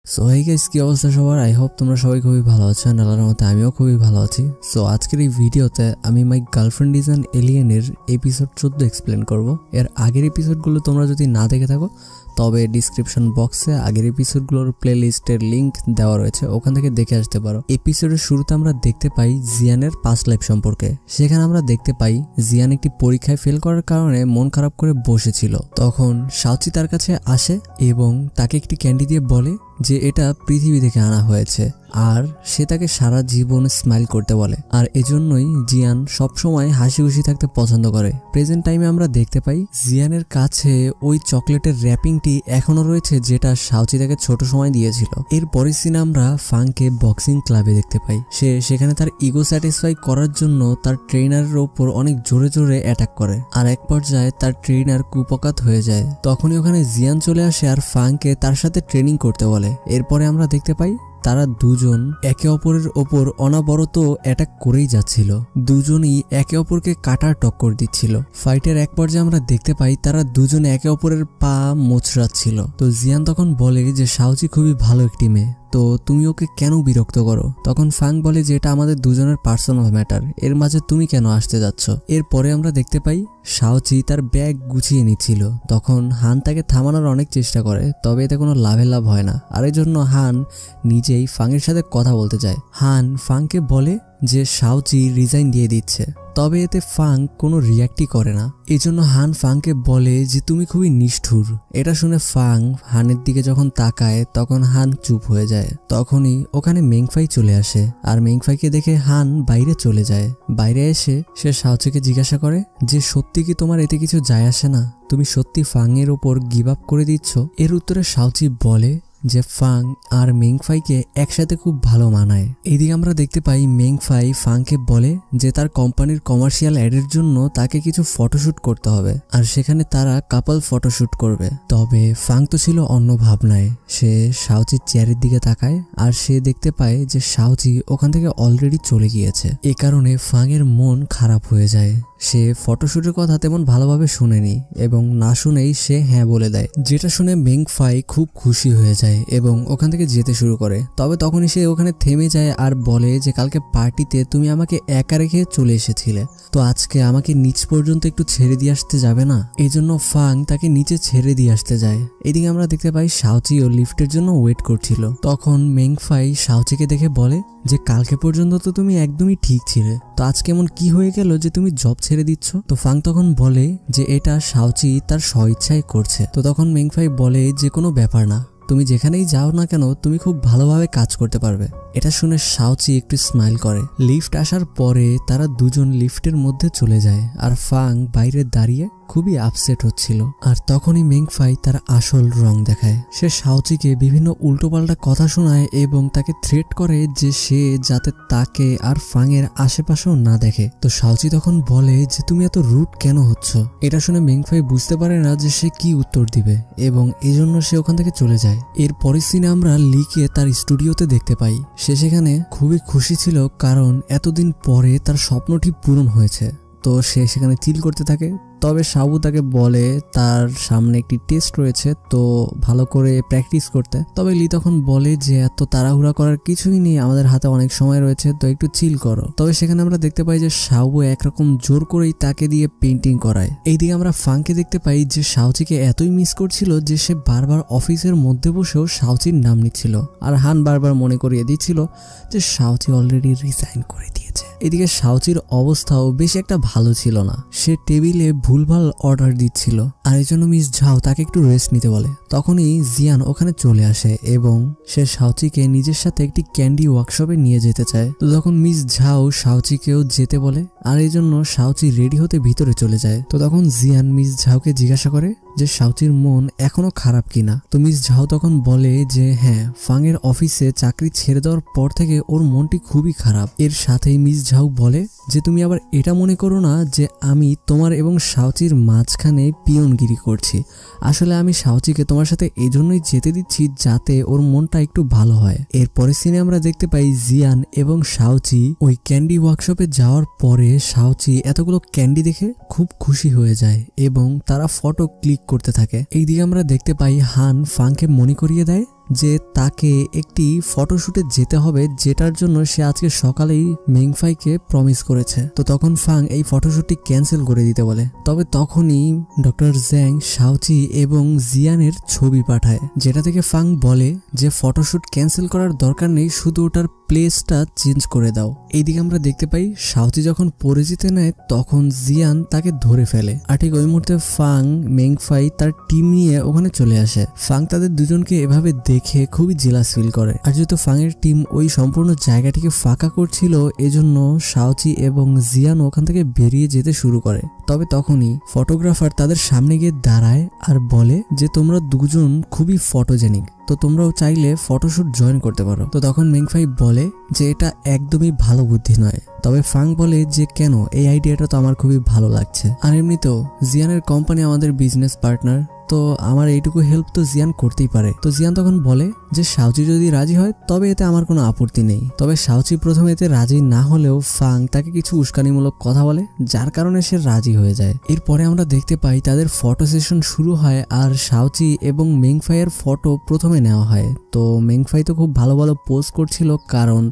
So hey guys, কি অবস্থা সবার? আই হোপ তোমরা সবাই খুবই ভালো আছো। আল্লাহর মতে আমিও খুবই ভালো আছি। সো আজকের এই ভিডিওতে আমি মাই গার্লফ্রেন্ড ইজ অ্যান এলিয়েনের এপিসোড 14 এক্সপ্লেন করব। এর আগের এপিসোডগুলো তোমরা যদি না দেখে থাকো তবে ডিসক্রিপশন বক্সে আগের এপিসোডগুলোর প্লেলিস্টের লিংক দেওয়া রয়েছে, ওখান থেকে দেখে আসতে পারো। এপিসোডের শুরুতে আমরা দেখতে পাই জিয়ানের পাস্ট লাইফ সম্পর্কে। সেখানে আমরা দেখতে পাই জিয়ান একটি পরীক্ষায় ফেল করার কারণে মন খারাপ করে বসেছিল। তখন শাওচি তার কাছে আসে এবং তাকে একটি ক্যান্ডি দিয়ে বলে যে এটা পৃথিবী থেকে আনা হয়েছে, আর সে তাকে সারা জীবন স্মাইল করতে বলে। আর এজন্যই জিয়ান সবসময় হাসি খুশি থাকতে পছন্দ করে। প্রেজেন্ট টাইমে আমরা দেখতে পাই জিয়ানের কাছে ওই চকলেটের র্যাপিংটি এখনো রয়েছে, যেটা শাওচি তাকে ছোট সময় দিয়েছিল। এরপরের সিনে আমরা ফাংকে বক্সিং ক্লাবে দেখতে পাই। সে সেখানে তার ইগো স্যাটিসফাই করার জন্য তার ট্রেনারের ওপর অনেক জোরে জোরে অ্যাটাক করে, আর এক পর্যায়ে তার ট্রেনার কুপকাত হয়ে যায়। তখনই ওখানে জিয়ান চলে আসে আর ফাংকে তার সাথে ট্রেনিং করতে বলে। এরপরে আমরা দেখতে পাই তারা দুজন একে অপরের ওপর অনবরত অ্যাটাক করেই যাচ্ছিল। দুজনই একে অপরকে কাটার টক্কর দিচ্ছিল। ফাইটের এক পর্যায়ে আমরা দেখতে পাই তারা দুজনে একে অপরের পা মোচড়াচ্ছিল। তো জিয়ান তখন বলে যে শাওচি খুবই ভালো একটি মেয়ে, তো তুমি ওকে কেন বিরক্ত করো? তখন ফাং বলে যে এটা আমাদের দুজনের পার্সোনাল ম্যাটার, এর মাঝে তুমি কেন আসতে যাচ্ছ? এরপরে আমরা দেখতে পাই শাওচি তার ব্যাগ গুছিয়ে নিচ্ছিল। তখন হান তাকে থামানোর অনেক চেষ্টা করে, তবে এতে কোনো লাভ হয় না। আর এই জন্য হান নিজেই ফাংয়ের সাথে কথা বলতে চায়। হান ফাংকে বলে যে শাওচি রিজাইন দিয়ে দিচ্ছে, তবে এতে ফাং কোনো রিয়াক্টই করে না। এই জন্য হান ফাংকে বলে যে তুমি খুবই নিষ্ঠুর। এটা শুনে ফাং হানের দিকে যখন তাকায় তখন হান চুপ হয়ে যায়। তখনই ওখানে মেংফাই চলে আসে, আর মেংফাইকে দেখে হান বাইরে চলে যায়। বাইরে এসে সে শাওচিকে জিজ্ঞাসা করে যে সত্যি কি তোমার এতে কিছু যায় আসে না? তুমি সত্যি ফাং এর ওপর গিভ আপ করে দিচ্ছ? এর উত্তরে শাওচি বলে যে ফাং আর মেংফাইকে একসাথে খুব ভালো মানায়। এদিকে আমরা দেখতে পাই মেংফাই ফাংকে বলে যে তার কোম্পানির কমার্শিয়াল অ্যাডের জন্য তাকে কিছু ফটোশুট করতে হবে, আর সেখানে তারা কাপল ফটোশুট করবে। তবে ফাং তো ছিল অন্য ভাবনায়। সে শাওচির চেয়ারের দিকে তাকায় আর সে দেখতে পায় যে শাওচি ওখান থেকে অলরেডি চলে গিয়েছে। এ কারণে ফাং এর মন খারাপ হয়ে যায়। সে ফটোশুটের কথা তেমন ভালোভাবে শুনেনি এবং না শুনেই সে হ্যাঁ বলে দেয়, যেটা শুনে মেংফাই খুব খুশি হয়ে যায় এবং ওখান থেকে যেতে শুরু করে। তবে তখনই সে ওখানে থেমে যায় আর বলে যে কালকে পার্টিতে তুমি আমাকে একা রেখে চলে এসেছিলে, তো আজকে আমাকে নিচ পর্যন্ত একটু ছেড়ে দিয়ে আসতে যাবে না? এই জন্য ফাং তাকে নিচে ছেড়ে দিয়ে আসতে যায়। এদিকে আমরা দেখতে পাই শাওচিও লিফটের জন্য ওয়েট করছিল। তখন মেংফাই শাওচিকে দেখে বলে যে কালকে পর্যন্ত তো তুমি একদমই ঠিক ছিলে, তো আজকে এমন কি হয়ে গেল যে তুমি জব ছেড়ে দিচ্ছ? তো ফাং তখন বলে যে এটা শাওচি তার স্বইচ্ছায় করছে। তো তখন মেংফাই বলে যে কোনো ব্যাপার না, তুমি যেখানেই যাও না কেন তুমি খুব ভালোভাবে কাজ করতে পারবে। এটা শুনে শাওচি একটু স্মাইল করে। লিফট আসার পরে তারা দুজন লিফটের মধ্যে চলে যায়, আর ফাং বাইরে দাঁড়িয়ে খুবই আপসেট হচ্ছিল। আর তখনই মেংফাই তার আসল রং দেখায়। সে শাওচিকে বিভিন্ন উল্টোপাল্টা কথা শোনায় এবং তাকে থ্রেট করে যে সে যাতে তাকে আর ফাং এর আশেপাশেও না দেখে। তো শাওচি তখন বলে যে তুমি এত রুড কেন হচ্ছ? এটা শুনে মেংফাই বুঝতে পারে না যে সে কি উত্তর দিবে এবং এজন্য সে ওখান থেকে চলে যায়। এর পরের সিনে আমরা লিকে তার স্টুডিওতে দেখতে পাই। সে সেখানে খুবই খুশি ছিল, কারণ এতদিন পরে তার স্বপ্নটি পূরণ হয়েছে। তো সে সেখানে চিল করতে থাকে। তবে সাবু তাকে বলে তার সামনে একটি টেস্ট রয়েছে, তো ভালো করে প্র্যাকটিস করতে। তবে লি তখন বলে যে এত তাড়াহুড়া করার কিছুই নেই, আমাদের হাতে অনেক সময় রয়েছে, তো একটু চিল করো। তবে সেখানে আমরা দেখতে পাই যে সাবু একরকম জোর করেই তাকে দিয়ে পেন্টিং করায়। এইদিকে আমরা ফাংকে দেখতে পাই যে শাওচিকে এতই মিস করছিল যে সে বারবার অফিসের মধ্যে বসেও শাওচির নাম নিচ্ছিল, আর হান বারবার মনে করিয়ে দিচ্ছিল যে শাওচি অলরেডি রিজাইন করে দিয়েছে। এদিকে শাওচির অবস্থাও বেশি একটা ভালো ছিল না। সে টেবিলে ভুলভাল অর্ডার দিচ্ছিল, আর এই জন্য মিস ঝাও তাকে একটু রেস্ট নিতে বলে। তখনই জিয়ান ওখানে চলে আসে এবং সে শাওচিকে নিজের সাথে একটি ক্যান্ডি ওয়ার্কশপে নিয়ে যেতে চায়। তো তখন মিস ঝাও শাওচিকেও যেতে বলে, আর এই জন্য শাওচি রেডি হতে ভিতরে চলে যায়। তো তখন জিয়ান মিস ঝাওকে জিজ্ঞাসা করে যে শাওচির মন এখনো খারাপ কিনা। তো মিস ঝাও তখন বলে যে হ্যাঁ, ফাং এর অফিসে চাকরি ছেড়ে দেওয়ার পর থেকে ওর মনটি খুবই খারাপ। এর সাথেই মিস ঝাও বলে যে তুমি আবার এটা মনে করো না যে আমি তোমার এবং শাওচির মাঝখানে পিয়নগিরি করছি। আসলে আমি শাওচিকে তোমার সাথে এই জন্যই যেতে দিচ্ছি যাতে ওর মনটা একটু ভালো হয়। এরপরে সিনে আমরা দেখতে পাই জিয়ান এবং শাওচি ওই ক্যান্ডি ওয়ার্কশপে যাওয়ার পরে শাওচি এতগুলো ক্যান্ডি দেখে খুব খুশি হয়ে যায় এবং তারা ফটো ক্লিক করতে থাকে। এইদিকে আমরা দেখতে পাই হান ফাংকে মনে করিয়ে দেয় যে তাকে একটি ফটোশুটে যেতে হবে, যেটার জন্য সে আজকে সকালেই মেংফাইকে প্রমিস করেছে। তো তখন ফাং এই ফটোশুটটি ক্যান্সেল করে দিতে বলে। তবে তখনই ডক্টর জ্যাং শাওচি এবং জিয়ানের ছবি পাঠায়, যেটা থেকে ফাং বলে যে ফটোশুট ক্যান্সেল করার দরকার নেই, শুধু ওটার প্লেসটা চেঞ্জ করে দাও। এইদিকে আমরা দেখতে পাই শাওচি যখন পরে যেতে নেয় তখন জিয়ান তাকে ধরে ফেলে, আর ঠিক ওই মুহূর্তে ফাং মেংফাই তার টিম নিয়ে ওখানে চলে আসে। ফাং তাদের দুজনকে এভাবে দেখে খুবই জেলাস ফিল করে, আর যেহেতু ফাং এর টিম ওই সম্পূর্ণ জায়গাটিকে ফাঁকা করছিল এজন্য শাওচি এবং জিয়ান ওখান থেকে বেরিয়ে যেতে শুরু করে। তবে তখনই ফটোগ্রাফার তাদের সামনে গিয়ে দাঁড়ায় আর বলে যে তোমরা দুজন খুবই ফটোজেনিক, তো তোমরাও চাইলে ফটোশুট জয়েন করতে পারো। তো তখন মেংফাই বলে যে এটা একদমই ভালো বুদ্ধি নয়। তবে ফাং বলে যে কেন, এই আইডিয়াটা তো আমার খুবই ভালো লাগছে, আর এমনিতেও জিয়ানের কোম্পানি আমাদের বিজনেস পার্টনার, তো আমার এইটুকু হেল্প তো জিয়ান করতেই পারে। তো জিয়ান তখন বলে যে শাওচি যদি রাজি হয় তবে এতে আমার কোনো আপত্তি নেই। তবে শাওচি প্রথমে এতে রাজি না হলেও ফাং তাকে কিছু উস্কানিমূলক কথা বলে, যার কারণে সে রাজি হয়ে যায়। এরপরে আমরা দেখতে পাই তাদের ফটো সেশন শুরু হয়, আর শাওচি এবং মেংফাইয়ের ফটো প্রথমে নেওয়া হয়। তো মেংফাই তো খুব ভালো ভালো পোজ করছিল, কারণ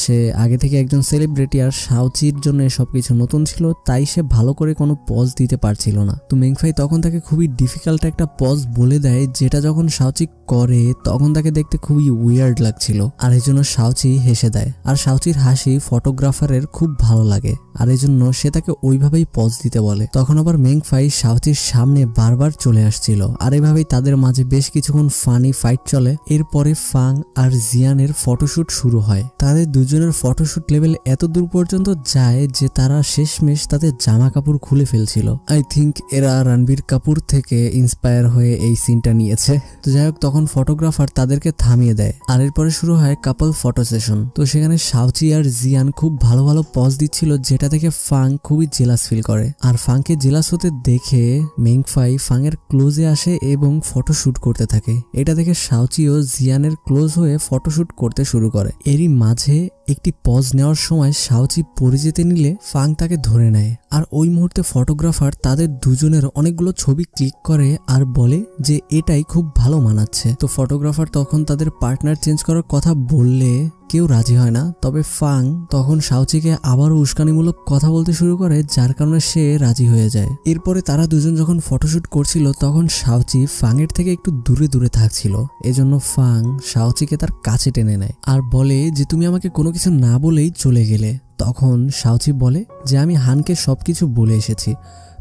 সে আগে থেকে একজন সেলিব্রিটি, আর শাওচির জন্য সবকিছু নতুন ছিল, তাই সে ভালো করে কোনো পজ দিতে পারছিল না। তো মেংফাই তখন তাকে খুবই ডিফিকাল্ট একটা পজ বলে দেয়, যেটা যখন শাওচি করে তখন তাকে দেখতে খুবই উইয়ার্ড লাগছিল, আর এই জন্য শাওচি হেসে দেয়। আর শাওচির হাসি ফটোগ্রাফারের খুব ভালো লাগে, আর এই জন্য সে তাকে ওইভাবেই পজ দিতে বলে। তখন আবার মেংফাই শাওচির সামনে বারবার চলে আসছিল, আর এভাবেই তাদের মাঝে বেশ কিছুক্ষণ ফানি ফাইট চলে। এরপরে ফাং আর জিয়ানের ফটোশুট শুরু হয়। তাদের দুজনের ফটোশুট লেভেল এত দূর পর্যন্ত যায় যে তারা শেষমেশ তাদের জামা কাপড় খুলে ফেলছিল। আই থিঙ্ক এরা রণবীর কাপুর থেকে ইন্সপায়ার হয়ে এই সিনটা নিয়েছে। তো যাই হোক, তখন ফটোগ্রাফার তাদেরকে থামিয়ে দেয়, আর এরপরে শুরু হয় কাপল ফটো সেশন। তো সেখানে শাওচি আর জিয়ান খুব ভালো ভালো পজ দিচ্ছিল, যেটা থেকে ফাং খুবই জেলাস ফিল করে। আর ফাংকে জেলাস হতে দেখে মেংফাই ফাং এর ক্লোজে আসে এবং ফটোশুট করতে থাকে। এটা দেখে শাওচি ও জিয়ানের ক্লোজ হয়ে ফটোশুট করতে শুরু করে। এরই মাঝে একটি পজ নেওয়ার সময় শাওচি পরে যেতে নিলে ফাং তাকে ধরে নেয়, আর ওই মুহূর্তে ফটোগ্রাফার তাদের দুজনের অনেকগুলো ছবি ক্লিক করে আর বলে যে এটাই খুব ভালো মানাচ্ছে। তো ফটোগ্রাফার তখন তাদের পার্টনার চেঞ্জ করার কথা বললে কেউ রাজি হয় না। তবে ফাং তখন শাওচিকে আবারও উস্কানিমূলক কথা বলতে শুরু করে, যার কারণে সে রাজি হয়ে যায়। এরপরে তারা দুজন যখন ফটোশুট করছিল তখন শাওচি ফাং এর থেকে একটু দূরে দূরে থাকছিল, এজন্য ফাং শাওচিকে তার কাছে টেনে নেয় আর বলে যে তুমি আমাকে কোনো কিছু না বলেই চলে গেলে। তখন শাওচি বলে যে আমি হানকে সবকিছু বলে এসেছি।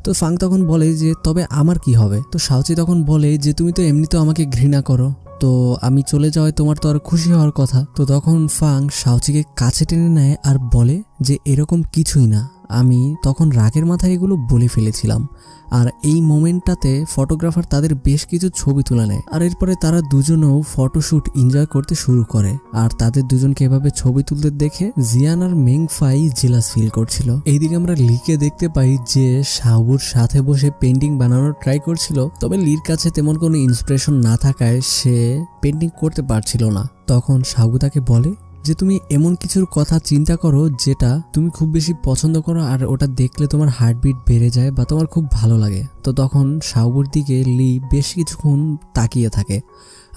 তো ফাং তখন বলে যে তবে আমার কি হবে। তো শাওচি তখন বলে যে তুমি তো এমনিতেও আমাকে ঘৃণা করো, তো আমি চলে যাওয়ায় তোমার তো আর খুশি হওয়ার কথা। তো তখন ফাং শাওচিকে কাছে টেনে নেয় আর বলে যে এরকম কিছুই না, আমি তখন রাগের মাথায় এগুলো বলে ফেলেছিলাম। আর এই মোমেন্টটাতে ফটোগ্রাফার তাদের বেশ কিছু ছবি তুলে নেয়, আর এরপরে তারা দুজনেও ফটোশুট এনজয় করতে শুরু করে। আর তাদের দুজনকে এভাবে ছবি তুলতে দেখে জিয়ান আর মেংফাই জেলাস ফিল করছিল। এইদিকে আমরা লিকে দেখতে পাই যে শাওবুর সাথে বসে পেন্টিং বানানোর ট্রাই করছিল, তবে লির কাছে তেমন কোনো ইন্সপিরেশন না থাকায় সে পেন্টিং করতে পারছিল না। তখন শাওবু তাকে বলে যে তুমি এমন কিছুর কথা চিন্তা করো যেটা তুমি খুব বেশি পছন্দ করো, আর ওটা দেখলে তোমার হার্টবিট বেড়ে যায় বা তোমার খুব ভালো লাগে। তো তখন শাওবুর দিকে লি বেশ কিছুক্ষণ তাকিয়ে থাকে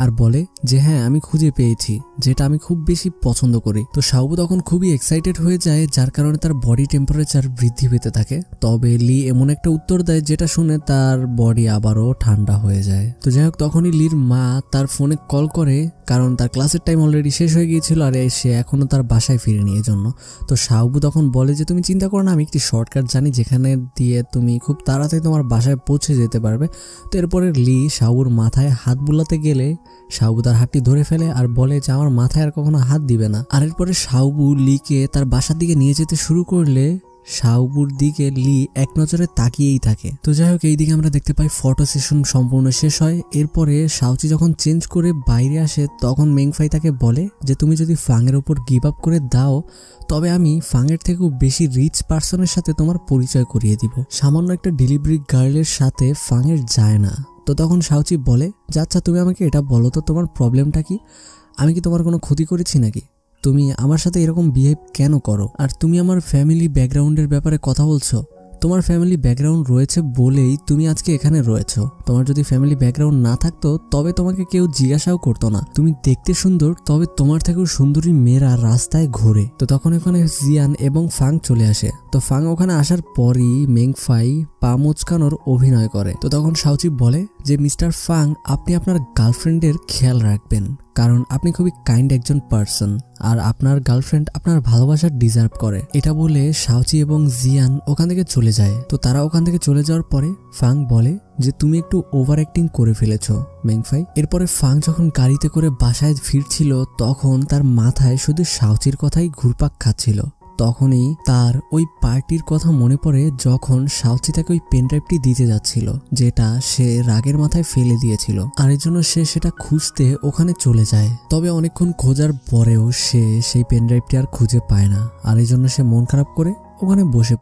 আর বলে যে হ্যাঁ আমি খুঁজে পেয়েছি যেটা আমি খুব বেশি পছন্দ করি। তো শাওবু তখন খুবই এক্সাইটেড হয়ে যায়, যার কারণে তার বডি টেম্পারেচার বৃদ্ধি পেতে থাকে। তবে লি এমন একটা উত্তর দেয় যেটা শুনে তার বডি আবারও ঠান্ডা হয়ে যায়। তো যাই হোক, তখনই লির মা তার ফোনে কল করে, কারণ তার ক্লাসের টাইম অলরেডি শেষ হয়ে গিয়েছিল আর সে এখনো তার বাসায় ফিরেনি এজন্য। তো শাওবু তখন বলে যে তুমি চিন্তা করো না, আমি একটি শর্টকাট জানি যেখানে দিয়ে তুমি খুব তাড়াতাড়ি তোমার বাসায় পৌঁছে যেতে পারবে। তো এরপরে লি শাওবুর মাথায় হাত বুলাতে গেলে শাওবু তার হাতটি ধরে ফেলে আর বলে যে আমার মাথায় আর কখনো হাত দিবে না। আর এরপরে শাওবু লিকে তার বাসার দিকে নিয়ে যেতে শুরু করলে শাওবুর দিকে লি এক নজরে তাকিয়েই থাকে। তো যাই হোক, এইদিকে আমরা দেখতে পাই ফটো সেশন সম্পূর্ণ শেষ হয়। এরপরে শাওচি যখন চেঞ্জ করে বাইরে আসে তখন মেংফাই তাকে বলে যে তুমি যদি ফাংয়ের ওপর গিভ আপ করে দাও তবে আমি ফাংয়ের থেকেও বেশি রিচ পার্সনের সাথে তোমার পরিচয় করিয়ে দিব। সামান্য একটা ডেলিভারি গার্লের সাথে ফাংয়ের যায় না। তো তখন শাওচি বলে যে আচ্ছা তুমি আমাকে এটা বলো তো তোমার প্রবলেমটা কি, আমি কি তোমার কোনো ক্ষতি করেছি নাকি, তুমি আমার সাথে এরকম বিহেভ কেন করো, আর তুমি আমার ফ্যামিলি ব্যাকগ্রাউন্ডের ব্যাপারে কথা বলছো, তোমার ফ্যামিলি ব্যাকগ্রাউন্ড রয়েছে বলেই তুমি আজকে এখানে রয়েছো। তোমার যদি ফ্যামিলি ব্যাকগ্রাউন্ড না থাকতো তবে তোমাকে কেউ জিজ্ঞাসাও করতো না। তুমি দেখতে সুন্দর, তবে তোমার থেকেও সুন্দরী মেয়েরা রাস্তায় ঘোরে। তো তখন ওখানে জিয়ান এবং ফাং চলে আসে। তো ফাং ওখানে আসার পরই মেংফাই পা মুচকানোর অভিনয় করে। তো তখন শাওচি বলে যে মিস্টার ফাং, আপনি আপনার গার্লফ্রেন্ডের খেয়াল রাখবেন, কারণ আপনি খুবই কাইন্ড একজন পার্সন, আর আপনার গার্লফ্রেন্ড আপনার ভালোবাসার ডিজার্ভ করে। এটা বলে শাওচি এবং জিয়ান ওখান থেকে চলে যায়। তো তারা ওখান থেকে চলে যাওয়ার পরে ফাং বলে যে তুমি একটু ওভার অ্যাক্টিং করে ফেলেছো মেংফাই। এরপরে ফাং যখন গাড়িতে করে বাসায় ফিরছিল তখন তার মাথায় শুধু শাওচির কথাই ঘুরপাক খাচ্ছিল। তখনই তার ওই পার্টির কথা মনে পড়ে যখন শাওচি তাকে ওই পেনড্রাইভটি দিতে যাচ্ছিল, যেটা সে রাগের মাথায় ফেলে দিয়েছিল, আর এর জন্য সে সেটা খুঁজতে ওখানে চলে যায়। তবে অনেকক্ষণ খোঁজার পরেও সে সেই পেনড্রাইভটি আর খুঁজে পায় না, আর এই জন্য সে মন খারাপ করে ওখানে বসে